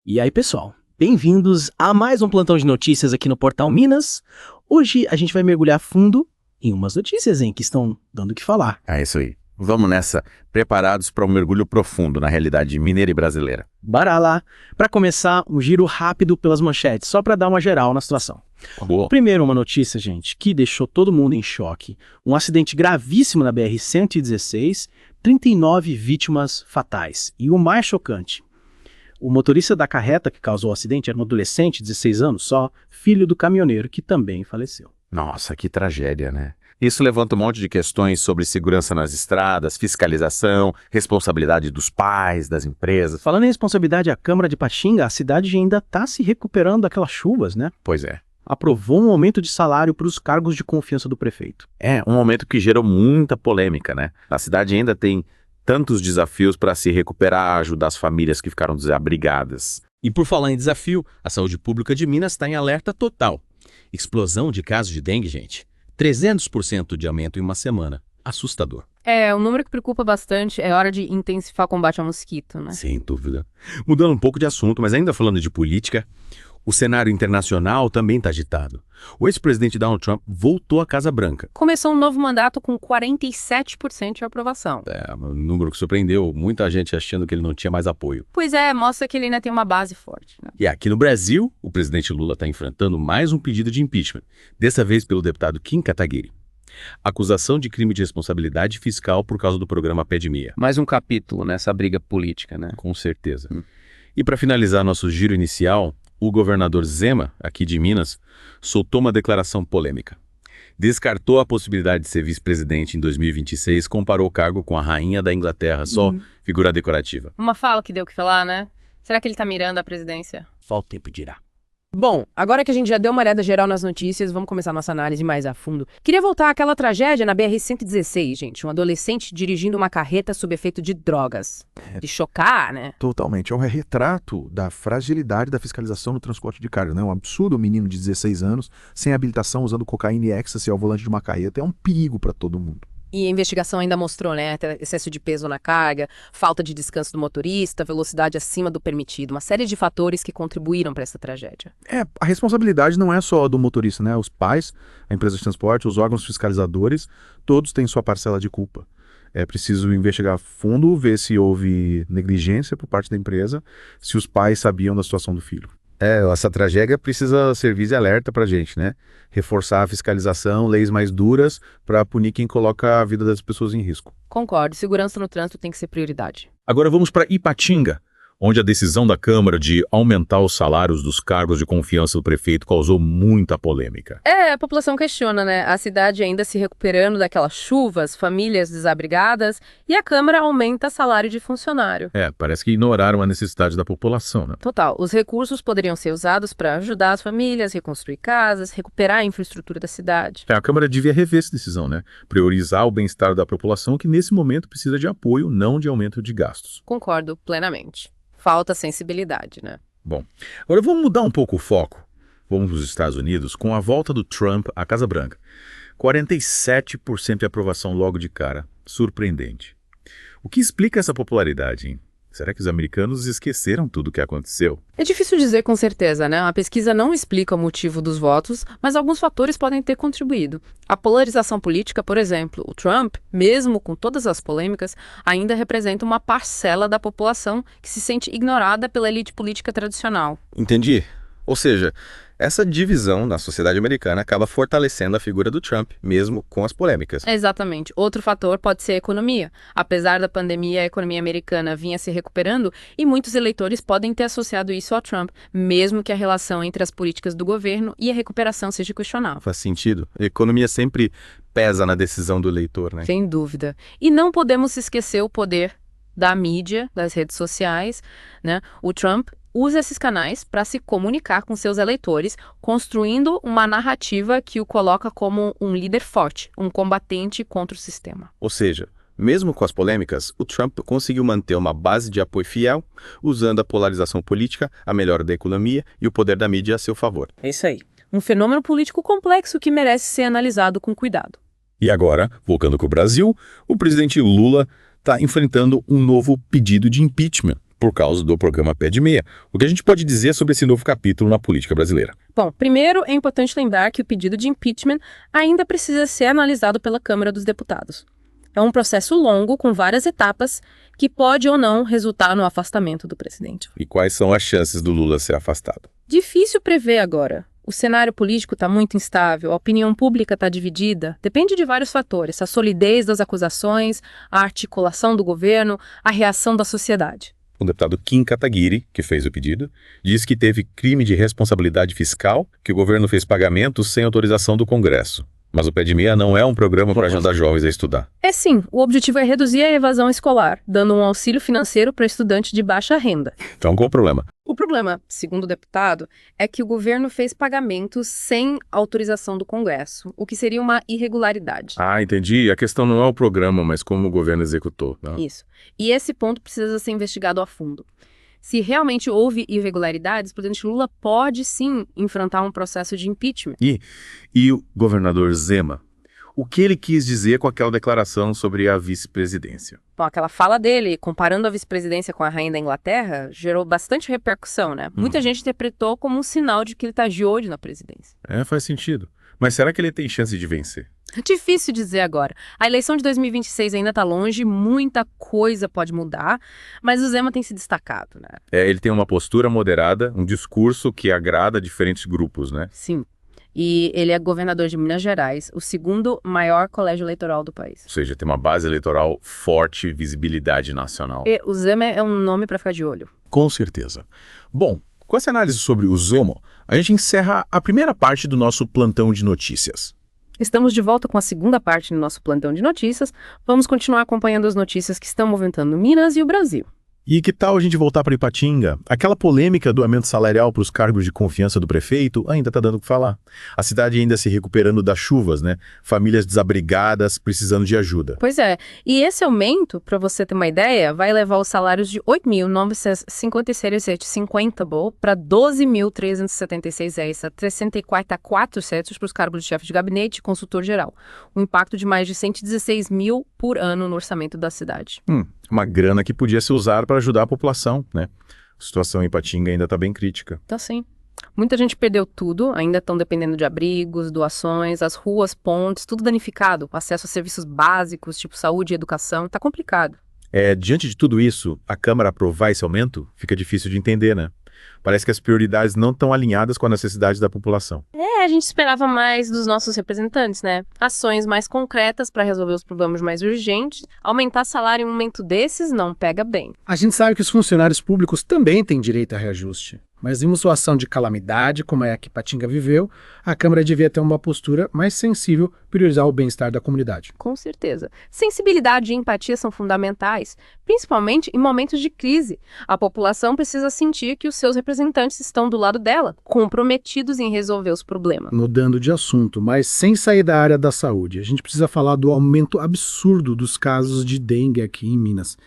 E aí, pessoal? Bem-vindos a mais um plantão de notícias aqui no Portal Minas. Hoje a gente vai mergulhar fundo em umas notícias, que estão dando o que falar. É isso aí. Vamos nessa, preparados para um mergulho profundo na realidade mineira e brasileira. Bora lá. Para começar, um giro rápido pelas manchetes, só para dar uma geral na situação. Boa. Primeiro, uma notícia, gente, que deixou todo mundo em choque. Um acidente gravíssimo na BR-116, 39 vítimas fatais. E o mais chocante, o motorista da carreta que causou o acidente era um adolescente, 16 anos só, filho do caminhoneiro, que também faleceu. Nossa, que tragédia, né? Isso levanta um monte de questões sobre segurança nas estradas, fiscalização, responsabilidade dos pais, das empresas. Falando em responsabilidade, a Câmara de Patinga, a cidade ainda está se recuperando daquelas chuvas, né? Pois é. Aprovou um aumento de salário para os cargos de confiança do prefeito. É um momento que gerou muita polêmica, né? A cidade ainda tem tantos desafios para se recuperar, ajudar as famílias que ficaram desabrigadas. E por falar em desafio, a saúde pública de Minas está em alerta total. Explosão de casos de dengue, gente. 300% de aumento em uma semana. Assustador. É, um número que preocupa bastante. É hora de intensificar o combate ao mosquito, né? Sem dúvida. Mudando um pouco de assunto, mas ainda falando de política, o cenário internacional também está agitado. O ex-presidente Donald Trump voltou à Casa Branca. Começou um novo mandato com 47% de aprovação. É um número que surpreendeu muita gente achando que ele não tinha mais apoio. Pois é, mostra que ele ainda tem uma base forte, né? E aqui no Brasil, o presidente Lula está enfrentando mais um pedido de impeachment, dessa vez pelo deputado Kim Kataguiri. Acusação de crime de responsabilidade fiscal por causa do programa Pé de Meia. Mais um capítulo nessa briga política, né? Com certeza. E para finalizar nosso giro inicial, o governador Zema, aqui de Minas, soltou uma declaração polêmica. Descartou a possibilidade de ser vice-presidente em 2026, comparou o cargo com a rainha da Inglaterra, só figura decorativa. Uma fala que deu o que falar, né? Será que ele tá mirando a presidência? Só o tempo dirá. Bom, agora que a gente já deu uma olhada geral nas notícias, vamos começar nossa análise mais a fundo. Queria voltar àquela tragédia na BR-116, gente. Um adolescente dirigindo uma carreta sob efeito de drogas. De chocar, né? Totalmente. É um retrato da fragilidade da fiscalização no transporte de carga, né? Um absurdo, um menino de 16 anos, sem habilitação, usando cocaína e ecstasy ao volante de uma carreta. É um perigo para todo mundo. E a investigação ainda mostrou, né, excesso de peso na carga, falta de descanso do motorista, velocidade acima do permitido, uma série de fatores que contribuíram para essa tragédia. A responsabilidade não é só do motorista, né? Os pais, a empresa de transporte, os órgãos fiscalizadores, todos têm sua parcela de culpa. É preciso investigar a fundo, ver se houve negligência por parte da empresa, se os pais sabiam da situação do filho. Essa tragédia precisa servir de alerta para a gente, né? Reforçar a fiscalização, leis mais duras para punir quem coloca a vida das pessoas em risco. Concordo, segurança no trânsito tem que ser prioridade. Agora vamos para Ipatinga, onde a decisão da Câmara de aumentar os salários dos cargos de confiança do prefeito causou muita polêmica. A população questiona, né? A cidade ainda se recuperando daquelas chuvas, famílias desabrigadas, e a Câmara aumenta salário de funcionário. Parece que ignoraram a necessidade da população, né? Total. Os recursos poderiam ser usados para ajudar as famílias, reconstruir casas, recuperar a infraestrutura da cidade. A Câmara devia rever essa decisão, né? Priorizar o bem-estar da população que nesse momento precisa de apoio, não de aumento de gastos. Concordo plenamente. Falta sensibilidade, né? Bom, agora vamos mudar um pouco o foco. Vamos para os Estados Unidos com a volta do Trump à Casa Branca. 47% de aprovação logo de cara. Surpreendente. O que explica essa popularidade, hein? Será que os americanos esqueceram tudo o que aconteceu? É difícil dizer com certeza, né? A pesquisa não explica o motivo dos votos, mas alguns fatores podem ter contribuído. A polarização política, por exemplo, o Trump, mesmo com todas as polêmicas, ainda representa uma parcela da população que se sente ignorada pela elite política tradicional. Entendi. Ou seja, essa divisão na sociedade americana acaba fortalecendo a figura do Trump, mesmo com as polêmicas. Exatamente. Outro fator pode ser a economia. Apesar da pandemia, a economia americana vinha se recuperando e muitos eleitores podem ter associado isso ao Trump, mesmo que a relação entre as políticas do governo e a recuperação seja questionável. Faz sentido. A economia sempre pesa na decisão do eleitor, né? Sem dúvida. E não podemos esquecer o poder da mídia, das redes sociais, né? O Trump usa esses canais para se comunicar com seus eleitores, construindo uma narrativa que o coloca como um líder forte, um combatente contra o sistema. Ou seja, mesmo com as polêmicas, o Trump conseguiu manter uma base de apoio fiel, usando a polarização política, a melhora da economia e o poder da mídia a seu favor. É isso aí. Um fenômeno político complexo que merece ser analisado com cuidado. E agora, voltando para o Brasil, o presidente Lula está enfrentando um novo pedido de impeachment por causa do programa Pé de Meia. O que a gente pode dizer sobre esse novo capítulo na política brasileira? Bom, primeiro é importante lembrar que o pedido de impeachment ainda precisa ser analisado pela Câmara dos Deputados. É um processo longo, com várias etapas, que pode ou não resultar no afastamento do presidente. E quais são as chances do Lula ser afastado? Difícil prever agora. O cenário político está muito instável, a opinião pública está dividida. Depende de vários fatores: a solidez das acusações, a articulação do governo, a reação da sociedade. O deputado Kim Kataguiri, que fez o pedido, diz que teve crime de responsabilidade fiscal, que o governo fez pagamentos sem autorização do Congresso. Mas o Pé de Meia não é um programa para ajudar jovens a estudar. É sim, o objetivo é reduzir a evasão escolar, dando um auxílio financeiro para estudantes de baixa renda. Então qual o problema? O problema, segundo o deputado, é que o governo fez pagamentos sem autorização do Congresso, o que seria uma irregularidade. Ah, entendi. A questão não é o programa, mas como o governo executou. Né? Isso. E esse ponto precisa ser investigado a fundo. Se realmente houve irregularidades, o presidente Lula pode sim enfrentar um processo de impeachment. E o governador Zema? O que ele quis dizer com aquela declaração sobre a vice-presidência? Bom, aquela fala dele, comparando a vice-presidência com a rainha da Inglaterra, gerou bastante repercussão, né? Muita gente interpretou como um sinal de que ele está de olho na presidência. É, faz sentido. Mas será que ele tem chance de vencer? Difícil dizer agora. A eleição de 2026 ainda está longe, muita coisa pode mudar, mas o Zema tem se destacado, né? Ele tem uma postura moderada, um discurso que agrada diferentes grupos, né? Sim. E ele é governador de Minas Gerais, o segundo maior colégio eleitoral do país. Ou seja, tem uma base eleitoral forte, visibilidade nacional. E o Zema é um nome para ficar de olho. Com certeza. Bom, com essa análise sobre o Zema, a gente encerra a primeira parte do nosso plantão de notícias. Estamos de volta com a segunda parte do nosso plantão de notícias. Vamos continuar acompanhando as notícias que estão movimentando Minas e o Brasil. E que tal a gente voltar para Ipatinga? Aquela polêmica do aumento salarial para os cargos de confiança do prefeito ainda está dando o que falar. A cidade ainda se recuperando das chuvas, né? Famílias desabrigadas precisando de ajuda. Pois é. E esse aumento, para você ter uma ideia, vai levar os salários de R$ 8.956,50 para R$ 12.376,64 para os cargos de chefe de gabinete e consultor geral. Um impacto de mais de 116 mil por ano no orçamento da cidade. Uma grana que podia ser usada para ajudar a população, né? A situação em Ipatinga ainda está bem crítica. Tá sim. Muita gente perdeu tudo, ainda estão dependendo de abrigos, doações, as ruas, pontes, tudo danificado. Acesso a serviços básicos, tipo saúde e educação, tá complicado. Diante de tudo isso, a Câmara aprovar esse aumento fica difícil de entender, né? Parece que as prioridades não estão alinhadas com as necessidades da população. A gente esperava mais dos nossos representantes, né? Ações mais concretas para resolver os problemas mais urgentes. Aumentar salário em um momento desses não pega bem. A gente sabe que os funcionários públicos também têm direito a reajuste. Mas em uma situação de calamidade, como é a que Ipatinga viveu, a Câmara devia ter uma postura mais sensível, priorizar o bem-estar da comunidade. Com certeza. Sensibilidade e empatia são fundamentais, principalmente em momentos de crise. A população precisa sentir que os seus representantes estão do lado dela, comprometidos em resolver os problemas. Mudando de assunto, mas sem sair da área da saúde, a gente precisa falar do aumento absurdo dos casos de dengue aqui em Minas.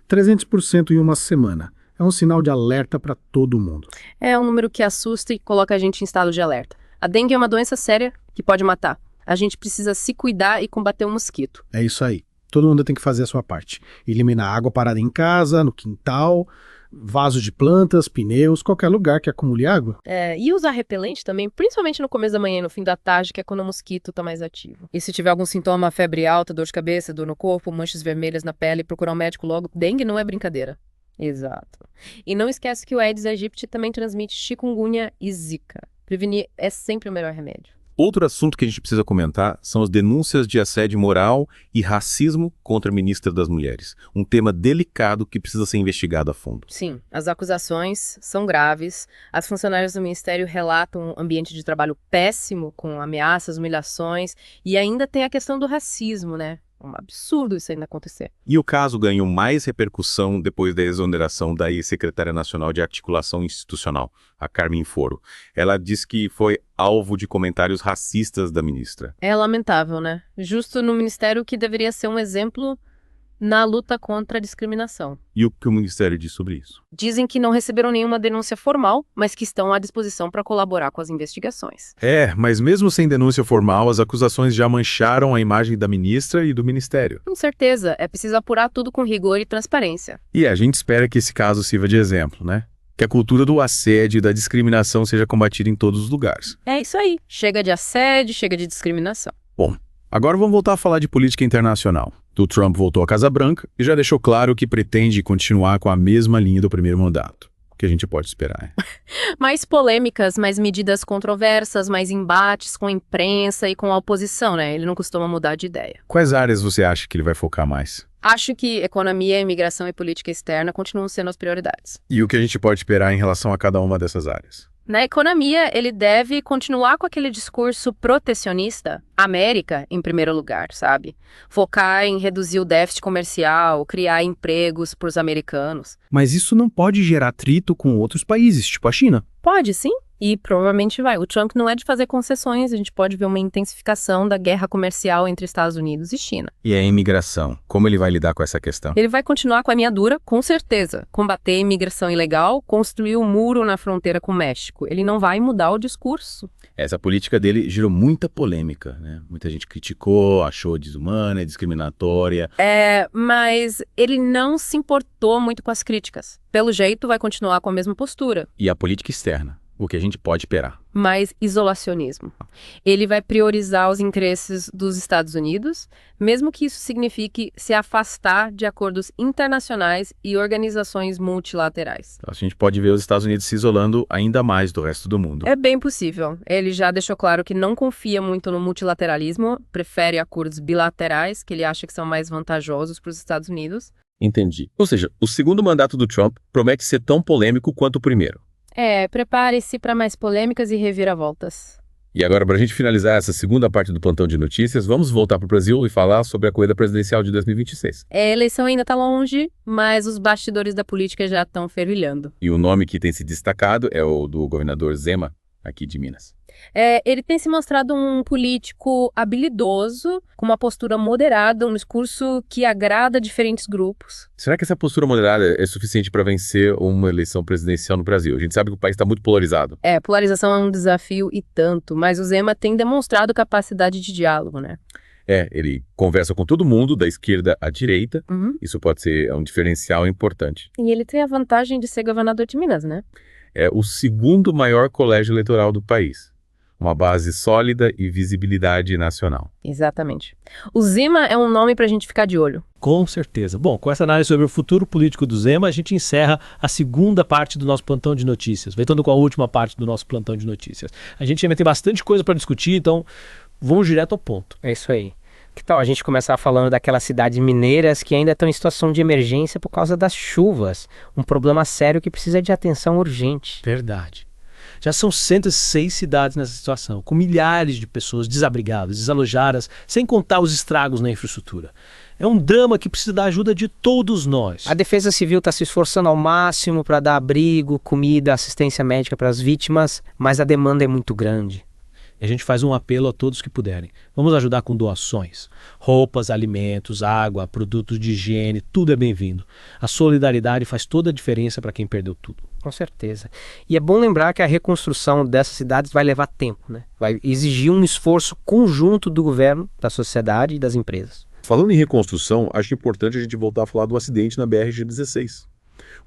300% em uma semana. É um sinal de alerta para todo mundo. É um número que assusta e coloca a gente em estado de alerta. A dengue é uma doença séria que pode matar. A gente precisa se cuidar e combater o mosquito. É isso aí. Todo mundo tem que fazer a sua parte. Eliminar água parada em casa, no quintal, vaso de plantas, pneus, qualquer lugar que acumule água. E usar repelente também, principalmente no começo da manhã e no fim da tarde, que é quando o mosquito está mais ativo. E se tiver algum sintoma, febre alta, dor de cabeça, dor no corpo, manchas vermelhas na pele, procurar um médico logo. Dengue não é brincadeira. Exato. E não esquece que o Aedes aegypti também transmite chikungunya e zika. Prevenir é sempre o melhor remédio. Outro assunto que a gente precisa comentar são as denúncias de assédio moral e racismo contra a ministra das Mulheres. Um tema delicado que precisa ser investigado a fundo. Sim, as acusações são graves. As funcionárias do Ministério relatam um ambiente de trabalho péssimo, com ameaças, humilhações. E ainda tem a questão do racismo, né? Um absurdo isso ainda acontecer. E o caso ganhou mais repercussão depois da exoneração da ex-secretária nacional de articulação institucional, a Carmen Foro. Ela diz que foi alvo de comentários racistas da ministra. É lamentável, né? Justo no ministério que deveria ser um exemplo na luta contra a discriminação. E o que o Ministério diz sobre isso? Dizem que não receberam nenhuma denúncia formal, mas que estão à disposição para colaborar com as investigações. Mas mesmo sem denúncia formal, as acusações já mancharam a imagem da ministra e do Ministério. Com certeza, é preciso apurar tudo com rigor e transparência. E a gente espera que esse caso sirva de exemplo, né? Que a cultura do assédio e da discriminação seja combatida em todos os lugares. É isso aí. Chega de assédio, chega de discriminação. Bom, agora vamos voltar a falar de política internacional. O Trump voltou à Casa Branca e já deixou claro que pretende continuar com a mesma linha do primeiro mandato. O que a gente pode esperar? Mais polêmicas, mais medidas controversas, mais embates com a imprensa e com a oposição, né? Ele não costuma mudar de ideia. Quais áreas você acha que ele vai focar mais? Acho que economia, imigração e política externa continuam sendo as prioridades. E o que a gente pode esperar em relação a cada uma dessas áreas? Na economia, ele deve continuar com aquele discurso protecionista, América em primeiro lugar, sabe? Focar em reduzir o déficit comercial, criar empregos para os americanos. Mas isso não pode gerar atrito com outros países, tipo a China. Pode, sim. E provavelmente vai. O Trump não é de fazer concessões, a gente pode ver uma intensificação da guerra comercial entre Estados Unidos e China. E a imigração? Como ele vai lidar com essa questão? Ele vai continuar com a linha dura, com certeza. Combater a imigração ilegal, construir um muro na fronteira com o México. Ele não vai mudar o discurso. Essa política dele gerou muita polêmica, né? Muita gente criticou, achou desumana, discriminatória. Mas ele não se importou muito com as críticas. Pelo jeito, vai continuar com a mesma postura. E a política externa? O que a gente pode esperar? Mais isolacionismo. Ele vai priorizar os interesses dos Estados Unidos, mesmo que isso signifique se afastar de acordos internacionais e organizações multilaterais. A gente pode ver os Estados Unidos se isolando ainda mais do resto do mundo. É bem possível. Ele já deixou claro que não confia muito no multilateralismo, prefere acordos bilaterais, que ele acha que são mais vantajosos para os Estados Unidos. Entendi. Ou seja, o segundo mandato do Trump promete ser tão polêmico quanto o primeiro. Prepare-se para mais polêmicas e reviravoltas. E agora, para a gente finalizar essa segunda parte do Plantão de Notícias, vamos voltar para o Brasil e falar sobre a corrida presidencial de 2026. A eleição ainda está longe, mas os bastidores da política já estão fervilhando. E o nome que tem se destacado é o do governador Zema, aqui de Minas. Ele tem se mostrado um político habilidoso, com uma postura moderada, um discurso que agrada diferentes grupos. Será que essa postura moderada é suficiente para vencer uma eleição presidencial no Brasil? A gente sabe que o país está muito polarizado. Polarização é um desafio e tanto, mas o Zema tem demonstrado capacidade de diálogo, né? Ele conversa com todo mundo, da esquerda à direita. Isso pode ser um diferencial importante. E ele tem a vantagem de ser governador de Minas, né? É o segundo maior colégio eleitoral do país. Uma base sólida e visibilidade nacional. Exatamente. O Zema é um nome para a gente ficar de olho. Com certeza. Bom, com essa análise sobre o futuro político do Zema, a gente encerra a segunda parte do nosso plantão de notícias. Voltando com a última parte do nosso plantão de notícias. A gente ainda tem bastante coisa para discutir, então vamos direto ao ponto. É isso aí. Que tal a gente começar falando daquelas cidades mineiras que ainda estão em situação de emergência por causa das chuvas? Um problema sério que precisa de atenção urgente. Verdade. Já são 106 cidades nessa situação, com milhares de pessoas desabrigadas, desalojadas, sem contar os estragos na infraestrutura. É um drama que precisa da ajuda de todos nós. A Defesa Civil está se esforçando ao máximo para dar abrigo, comida, assistência médica para as vítimas, mas a demanda é muito grande. E a gente faz um apelo a todos que puderem. Vamos ajudar com doações. Roupas, alimentos, água, produtos de higiene, tudo é bem-vindo. A solidariedade faz toda a diferença para quem perdeu tudo. Com certeza. E é bom lembrar que a reconstrução dessas cidades vai levar tempo, né? Vai exigir um esforço conjunto do governo, da sociedade e das empresas. Falando em reconstrução, acho importante a gente voltar a falar do acidente na BR-16.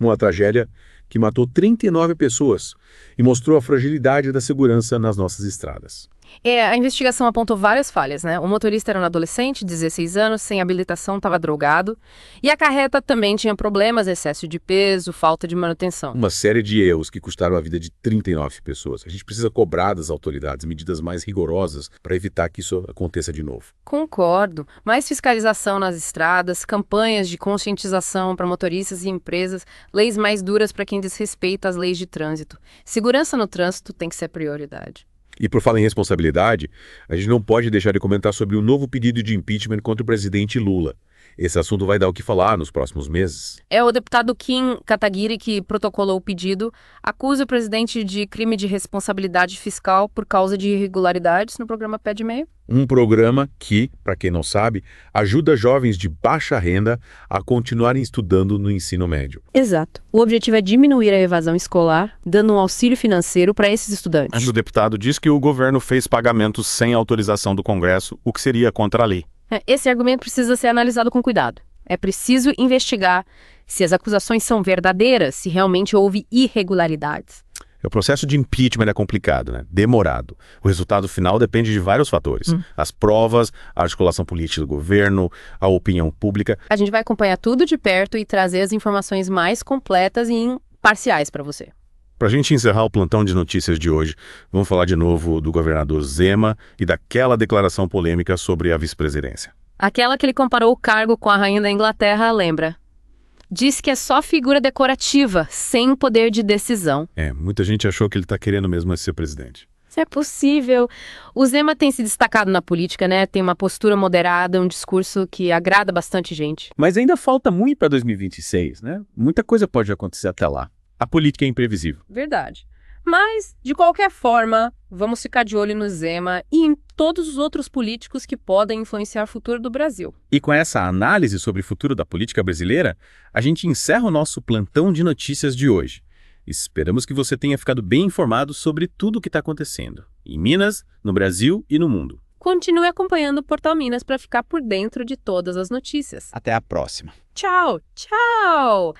Uma tragédia que matou 39 pessoas e mostrou a fragilidade da segurança nas nossas estradas. A investigação apontou várias falhas, né? O motorista era um adolescente, 16 anos, sem habilitação, estava drogado. E a carreta também tinha problemas, excesso de peso, falta de manutenção. Uma série de erros que custaram a vida de 39 pessoas. A gente precisa cobrar das autoridades medidas mais rigorosas para evitar que isso aconteça de novo. Concordo. Mais fiscalização nas estradas, campanhas de conscientização para motoristas e empresas, leis mais duras para quem desrespeita as leis de trânsito. Segurança no trânsito tem que ser prioridade. E por falar em responsabilidade, a gente não pode deixar de comentar sobre o novo pedido de impeachment contra o presidente Lula. Esse assunto vai dar o que falar nos próximos meses. O deputado Kim Kataguiri, que protocolou o pedido, acusa o presidente de crime de responsabilidade fiscal por causa de irregularidades no programa Pé de Meio. Um programa que, para quem não sabe, ajuda jovens de baixa renda a continuarem estudando no ensino médio. Exato. O objetivo é diminuir a evasão escolar, dando um auxílio financeiro para esses estudantes. O deputado diz que o governo fez pagamentos sem autorização do Congresso, o que seria contra a lei. Esse argumento precisa ser analisado com cuidado. É preciso investigar se as acusações são verdadeiras, se realmente houve irregularidades. O processo de impeachment é complicado, né? Demorado. O resultado final depende de vários fatores. As provas, a articulação política do governo, a opinião pública. A gente vai acompanhar tudo de perto e trazer as informações mais completas e imparciais para você. Para a gente encerrar o plantão de notícias de hoje, vamos falar de novo do governador Zema e daquela declaração polêmica sobre a vice-presidência. Aquela que ele comparou o cargo com a rainha da Inglaterra, lembra? Diz que é só figura decorativa, sem poder de decisão. Muita gente achou que ele está querendo mesmo ser presidente. Isso é possível. O Zema tem se destacado na política, né? Tem uma postura moderada, um discurso que agrada bastante gente. Mas ainda falta muito para 2026, né? Muita coisa pode acontecer até lá. A política é imprevisível. Verdade. Mas, de qualquer forma, vamos ficar de olho no Zema e em todos os outros políticos que podem influenciar o futuro do Brasil. E com essa análise sobre o futuro da política brasileira, a gente encerra o nosso plantão de notícias de hoje. Esperamos que você tenha ficado bem informado sobre tudo o que está acontecendo, em Minas, no Brasil e no mundo. Continue acompanhando o Portal Minas para ficar por dentro de todas as notícias. Até a próxima. Tchau! Tchau!